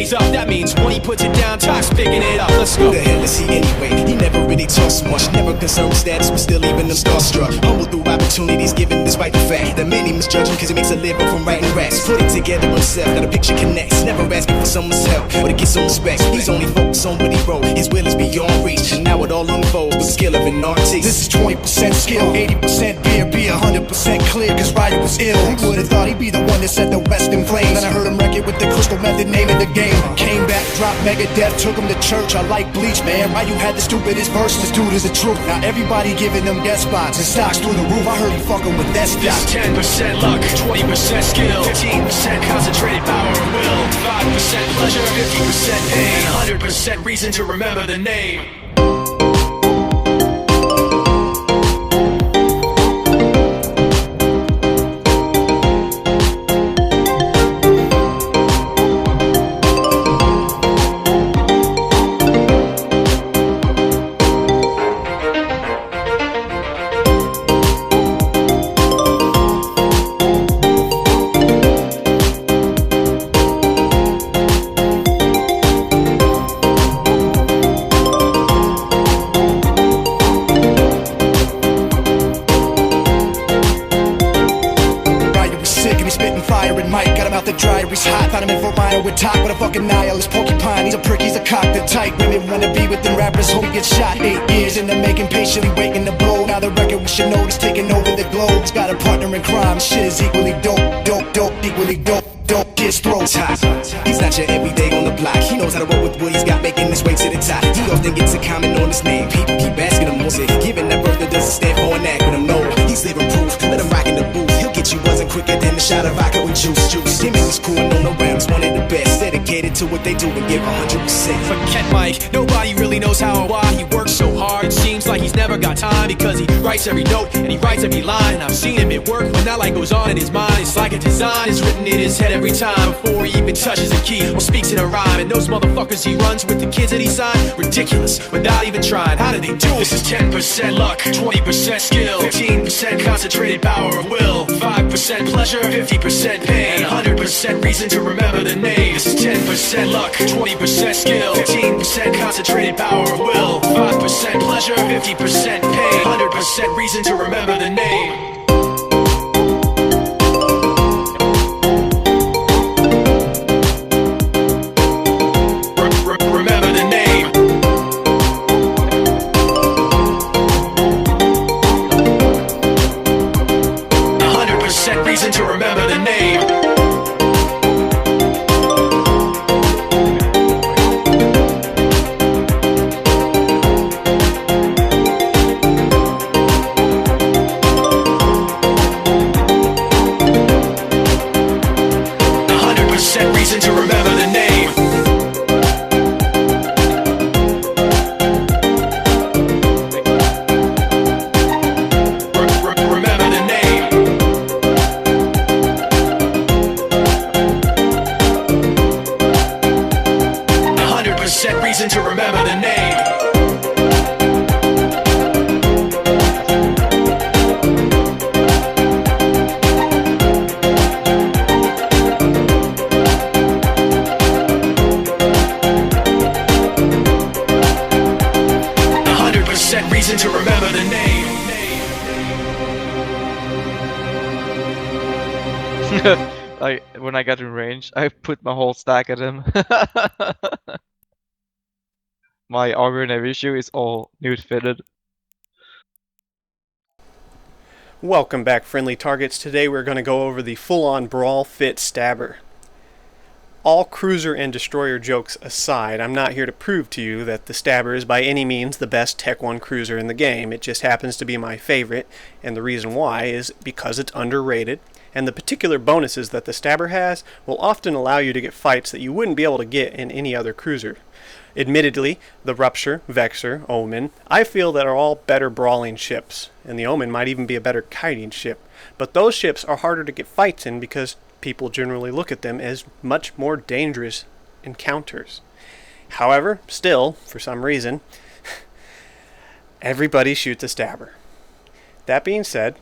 pays up. That means when he puts it down, Tox picking it up. Let's go. Who the hell is he anyway? He never really talks much, never concerned with status, but still even them starstruck. Humble through opportunities given despite the fact that many misjudge him cause he makes a living from writing raps. Putting together himself, that a picture connects. Never asking for someone's help, but it gets some respect. He's only focused on what he wrote. His will is beyond reach, and now it all unfolds with the skill of an artist. This is 20% skill, 80% beer, be 100% clear, cause Ryder was ill. Who would've thought he'd be the one that set the West in flames? Then I heard him wreck it with the crystal method, name of the game. Came back, dropped Megadeth, took him to church. I like Bleach, man. Why you had the stupidest verse? This dude is the truth. Now everybody giving them guest spots and stocks through the roof. I heard he fucking with that stock. This 10% luck, 20% skill, 15% concentrated power and will, 5% pleasure, 50% pain, 100% reason to remember the name. With talk with a fucking nihilist porcupine. He's a prick, he's a cock, the type women wanna be with them rappers. Hope he gets shot. 8 years in the making, patiently waiting to blow. Now the record we should know is taking over the globe. He's got a partner in crime. Shit is equally dope, equally dope. Kids throw top. He's not your everyday on the block. He knows how to roll with what he's got, making his way to the top. He often gets a comment on his name. People keep asking him what's it. Giving that birth that doesn't stand for an acronym. No, he's living proof. Let him rock in the booth. He'll get you buzzing quicker than a shot of vodka with juice. Him and his crew and on the rounds, one of the best. Dedicated to what they do and give 100%. Forget Mike, nobody really knows how or why he works so hard. It seems like he's never got time because he writes every note and he writes every line. I've seen him at work when that light goes on in his mind. It's like a design is written in his head every time before he even touches a key or speaks in a rhyme. And those motherfuckers he runs with the kids that he signed, ridiculous without even trying. How do they do it? This is 10% luck, 20% skill, 15% concentrated power of will, 5% pleasure, 50% pain, 100% reason to remember the name. This is 10% luck, 20% skill, 15% concentrated power of will, 5% pleasure, 50% pain, 100% reason to remember the name. Remember the name. 100% reason to remember the name. Reason to remember the name. Remember the name. 100% reason to remember the name. Reason to remember the name. Like when I got in range, I put my whole stack at him. My armor and every issue is all nude fitted. Welcome back, friendly targets. Today we're going to go over the full-on brawl fit stabber. All cruiser and destroyer jokes aside, I'm not here to prove to you that the Stabber is by any means the best Tech 1 cruiser in the game. It just happens to be my favorite, and the reason why is because it's underrated, and the particular bonuses that the Stabber has will often allow you to get fights that you wouldn't be able to get in any other cruiser. Admittedly, the Rupture, Vexor, Omen, I feel that are all better brawling ships, and the Omen might even be a better kiting ship, but those ships are harder to get fights in because people generally look at them as much more dangerous encounters. However, still, for some reason, everybody shoots a Stabber. That being said,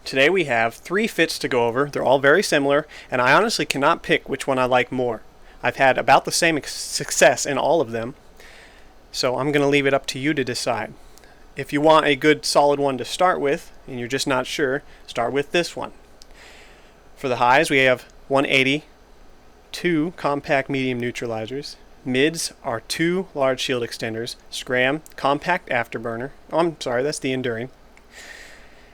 today we have 3 fits to go over. They're all very similar, and I honestly cannot pick which one I like more. I've had about the same success in all of them, so I'm going to leave it up to you to decide. If you want a good solid one to start with, and you're just not sure, start with this one. For the highs, we have 180, 2 compact medium neutralizers. Mids are 2 large shield extenders, scram, compact afterburner. Oh, I'm sorry, that's the enduring.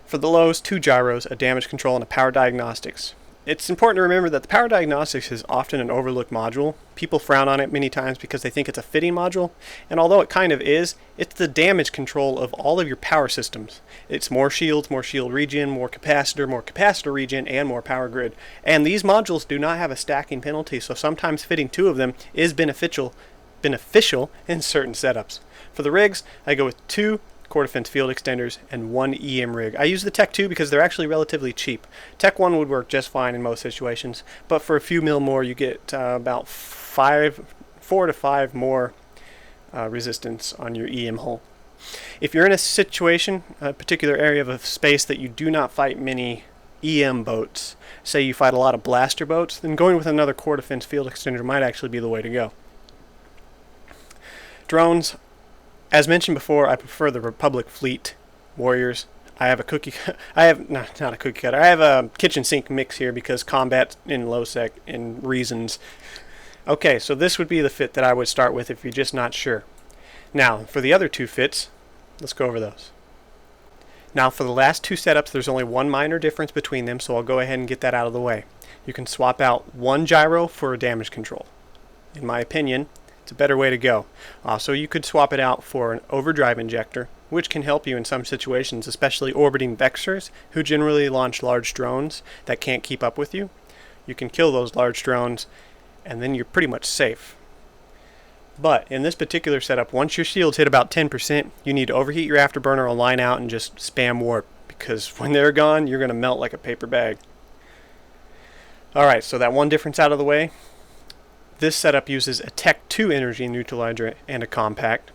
For the lows, 2 gyros, a damage control, and a power diagnostics. It's important to remember that the power diagnostics is often an overlooked module. People frown on it many times because they think it's a fitting module, and although it kind of is, it's the damage control of all of your power systems. It's more shields, more shield regen, more capacitor regen, and more power grid. And these modules do not have a stacking penalty, so sometimes fitting 2 of them is beneficial in certain setups. For the rigs, I go with 2 core defense field extenders and 1 EM rig. I use the Tech 2 because they're actually relatively cheap. Tech 1 would work just fine in most situations, but for a few mil more you get about 4 to 5 more resistance on your EM hull. If you're in a situation, a particular area of space that you do not fight many EM boats, say you fight a lot of blaster boats, then going with another core defense field extender might actually be the way to go. Drones, as mentioned before, I prefer the Republic Fleet Warriors. I have a kitchen sink mix here because combat in low sec and reasons. Okay, so this would be the fit that I would start with if you're just not sure. Now, for the other 2 fits, let's go over those. Now, for the last 2 setups, there's only one minor difference between them, so I'll go ahead and get that out of the way. You can swap out 1 gyro for a damage control. In my opinion, it's a better way to go. Also, you could swap it out for an overdrive injector, which can help you in some situations, especially orbiting Vexers, who generally launch large drones that can't keep up with you. You can kill those large drones, and then you're pretty much safe. But in this particular setup, once your shields hit about 10%, you need to overheat your afterburner or line out and just spam warp, because when they're gone, you're going to melt like a paper bag. Alright, so that one difference out of the way. This setup uses a Tech 2 energy neutralizer and a compact,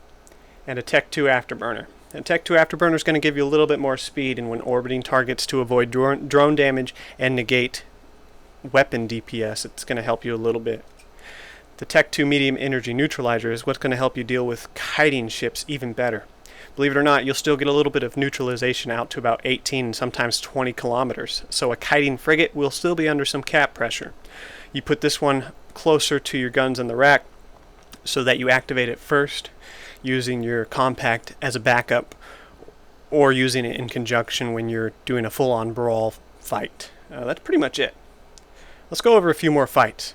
and a Tech 2 afterburner. A Tech 2 afterburner is going to give you a little bit more speed and when orbiting targets to avoid drone damage and negate weapon DPS. It's going to help you a little bit. The Tech 2 medium energy neutralizer is what's going to help you deal with kiting ships even better. Believe it or not, you'll still get a little bit of neutralization out to about 18 and sometimes 20 kilometers. So a kiting frigate will still be under some cap pressure. You put this one closer to your guns in the rack so that you activate it first using your compact as a backup or using it in conjunction when you're doing a full-on brawl fight. That's pretty much it. Let's go over a few more fights.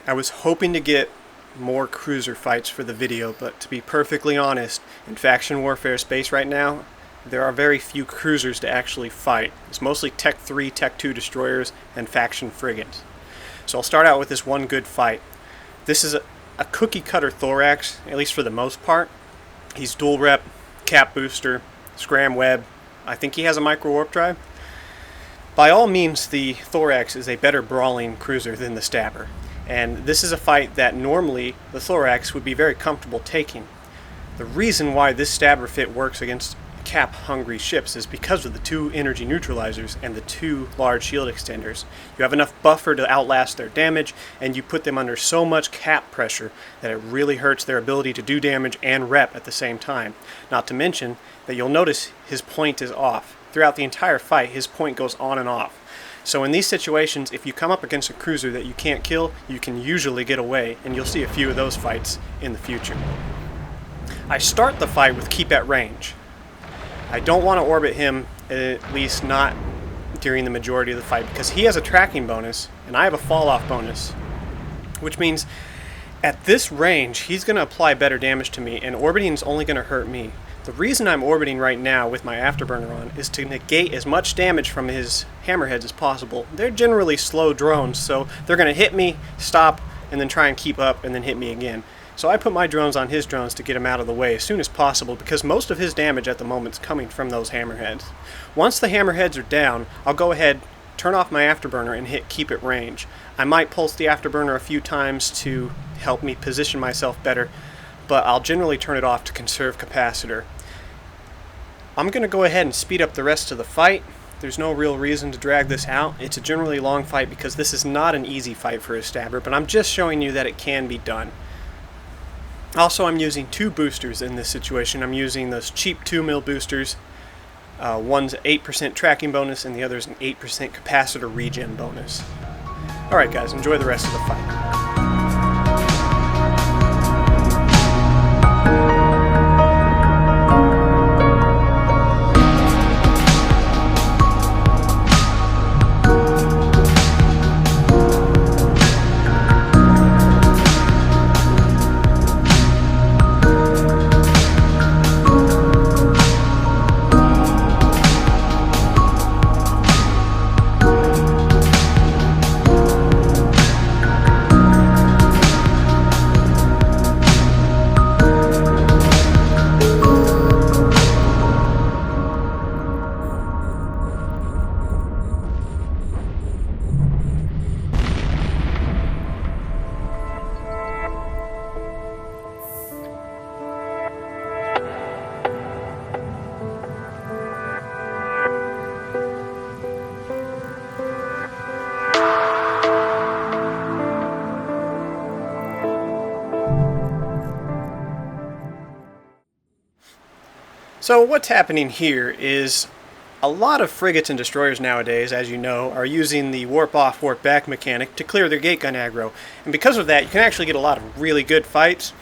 I was hoping to get more cruiser fights for the video, but to be perfectly honest, in faction warfare space right now, there are very few cruisers to actually fight. It's mostly Tech 3, Tech 2 destroyers, and faction frigates. So I'll start out with this one good fight. This is a cookie cutter Thorax, at least for the most part. He's dual rep, cap booster, scram web. I think he has a micro warp drive. By all means, the Thorax is a better brawling cruiser than the Stabber. And this is a fight that normally the Thorax would be very comfortable taking. The reason why this Stabber fit works against cap-hungry ships is because of the 2 energy neutralizers and the 2 large shield extenders. You have enough buffer to outlast their damage, and you put them under so much cap pressure that it really hurts their ability to do damage and rep at the same time. Not to mention that you'll notice his point is off. Throughout the entire fight, his point goes on and off. So in these situations, if you come up against a cruiser that you can't kill, you can usually get away, and you'll see a few of those fights in the future. I start the fight with keep at range. I don't want to orbit him, at least not during the majority of the fight, because he has a tracking bonus, and I have a fall-off bonus, which means at this range, he's going to apply better damage to me, and orbiting is only going to hurt me. The reason I'm orbiting right now with my afterburner on is to negate as much damage from his hammerheads as possible. They're generally slow drones, so they're going to hit me, stop, and then try and keep up, and then hit me again. So I put my drones on his drones to get him out of the way as soon as possible because most of his damage at the moment is coming from those hammerheads. Once the hammerheads are down, I'll go ahead, turn off my afterburner, and hit keep at range. I might pulse the afterburner a few times to help me position myself better, but I'll generally turn it off to conserve capacitor. I'm going to go ahead and speed up the rest of the fight. There's no real reason to drag this out. It's a generally long fight because this is not an easy fight for a stabber, but I'm just showing you that it can be done. Also, I'm using 2 boosters in this situation. I'm using those cheap 2 mil boosters. One's an 8% tracking bonus and the other's an 8% capacitor regen bonus. Alright guys, enjoy the rest of the fight. So what's happening here is a lot of frigates and destroyers nowadays, as you know, are using the warp off, warp back mechanic to clear their gate gun aggro. And because of that, you can actually get a lot of really good fights.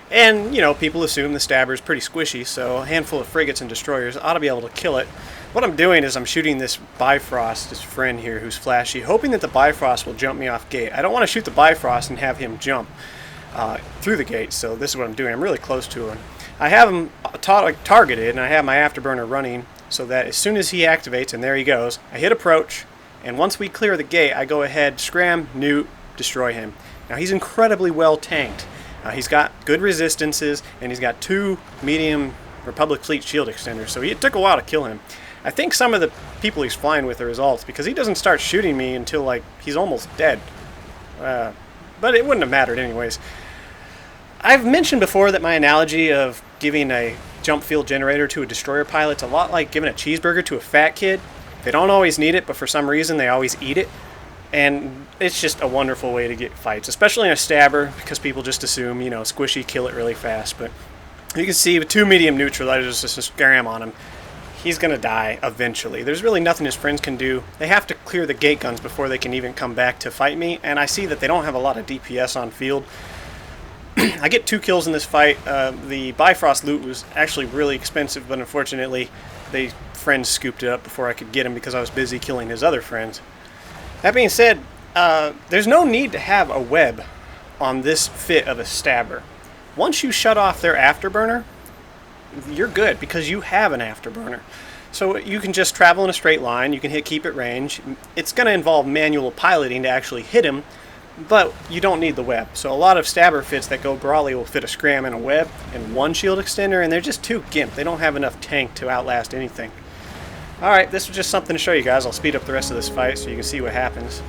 And, you know, people assume the stabber is pretty squishy, so a handful of frigates and destroyers ought to be able to kill it. What I'm doing is I'm shooting this Bifrost, this friend here who's flashy, hoping that the Bifrost will jump me off gate. I don't want to shoot the Bifrost and have him jump through the gate, so this is what I'm doing. I'm really close to him. I have him targeted, and I have my afterburner running so that as soon as he activates, and there he goes, I hit approach, and once we clear the gate, I go ahead, scram, newt, destroy him. Now he's incredibly well tanked. He's got good resistances, and he's got 2 medium Republic Fleet shield extenders, so it took a while to kill him. I think some of the people he's flying with are his alts, because he doesn't start shooting me until, like, he's almost dead. But it wouldn't have mattered anyways. I've mentioned before that my analogy of giving a jump field generator to a destroyer pilot's a lot like giving a cheeseburger to a fat kid. They don't always need it, but for some reason they always eat it. And it's just a wonderful way to get fights, especially in a stabber, because people just assume, you know, squishy, kill it really fast. But you can see with 2 medium neutralizers, just scram on him. He's going to die eventually. There's really nothing his friends can do. They have to clear the gate guns before they can even come back to fight me, and I see that they don't have a lot of DPS on field. I get 2 kills in this fight. The Bifrost loot was actually really expensive, but unfortunately, they friends scooped it up before I could get him because I was busy killing his other friends. That being said, there's no need to have a web on this fit of a stabber. Once you shut off their afterburner, you're good because you have an afterburner. So you can just travel in a straight line, you can hit keep at range. It's going to involve manual piloting to actually hit him, but you don't need the web. So a lot of stabber fits that go brawly will fit a scram and a web and 1 shield extender, and they're just too gimp. They don't have enough tank to outlast anything. Alright, this was just something to show you guys. I'll speed up the rest of this fight so you can see what happens.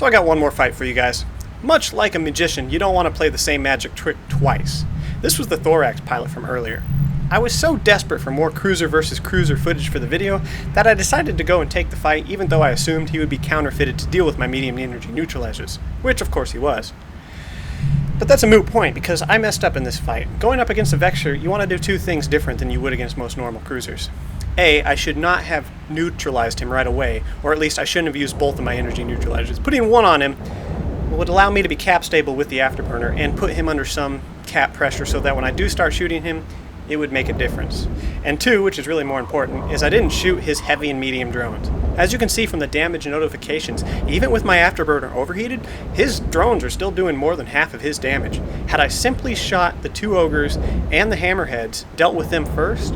So I got one more fight for you guys. Much like a magician, you don't want to play the same magic trick twice. This was the Thorax pilot from earlier. I was so desperate for more cruiser versus cruiser footage for the video that I decided to go and take the fight even though I assumed he would be counterfitted to deal with my medium energy neutralizers, which of course he was. But that's a moot point because I messed up in this fight. Going up against a Vexer, you want to do two things different than you would against most normal cruisers. A, I should not have neutralized him right away, or at least I shouldn't have used both of my energy neutralizers. Putting one on him would allow me to be cap stable with the afterburner and put him under some cap pressure so that when I do start shooting him, it would make a difference. And two, which is really more important, is I didn't shoot his heavy and medium drones. As you can see from the damage notifications, even with my afterburner overheated, his drones are still doing more than half of his damage. Had I simply shot the two ogres and the hammerheads, dealt with them first,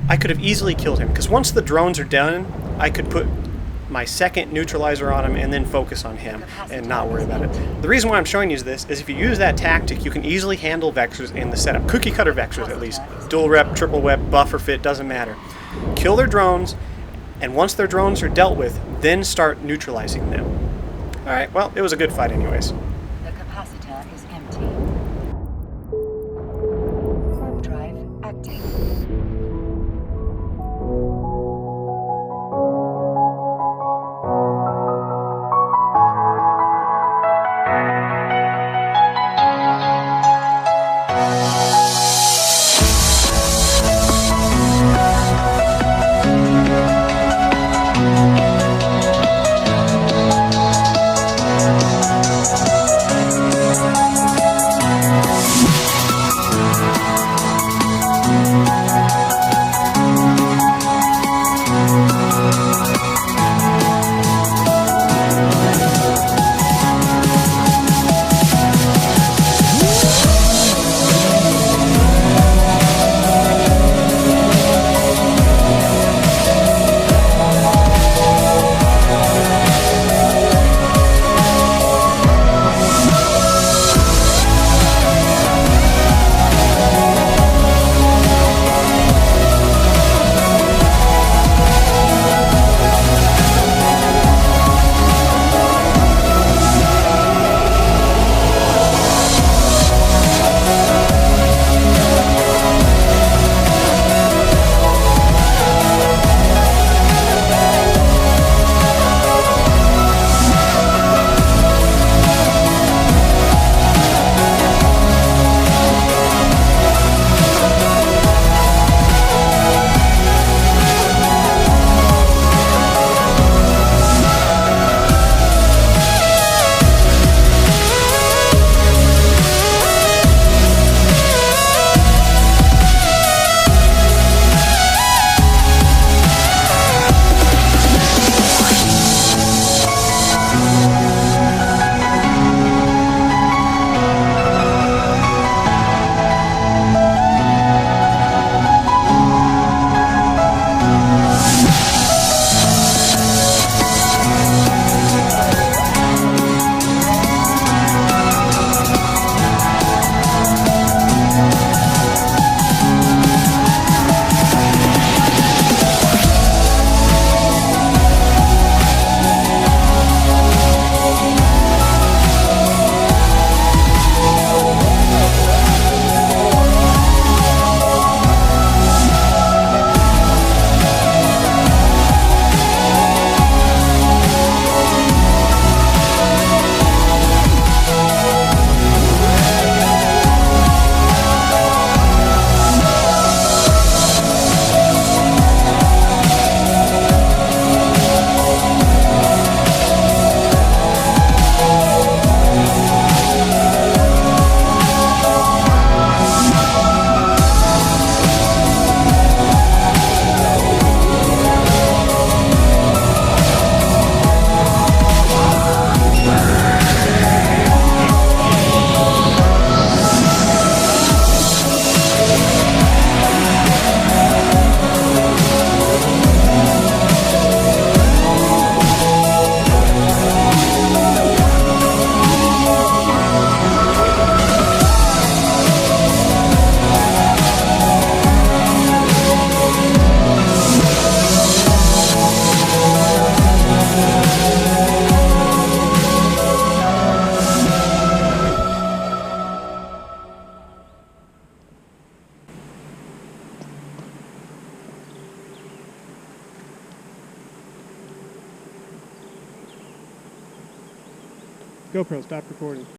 I could have easily killed him, because once the drones are done, I could put my second neutralizer on him and then focus on him and not worry about it. The reason why I'm showing you this is if you use that tactic, you can easily handle Vexers in the setup. Cookie cutter Vexers at least. Dual rep, triple web, buff or fit, doesn't matter. Kill their drones, and once their drones are dealt with, then start neutralizing them. Alright, well, it was a good fight anyways. The capacitor is empty. Warp drive active. GoPro, stop recording.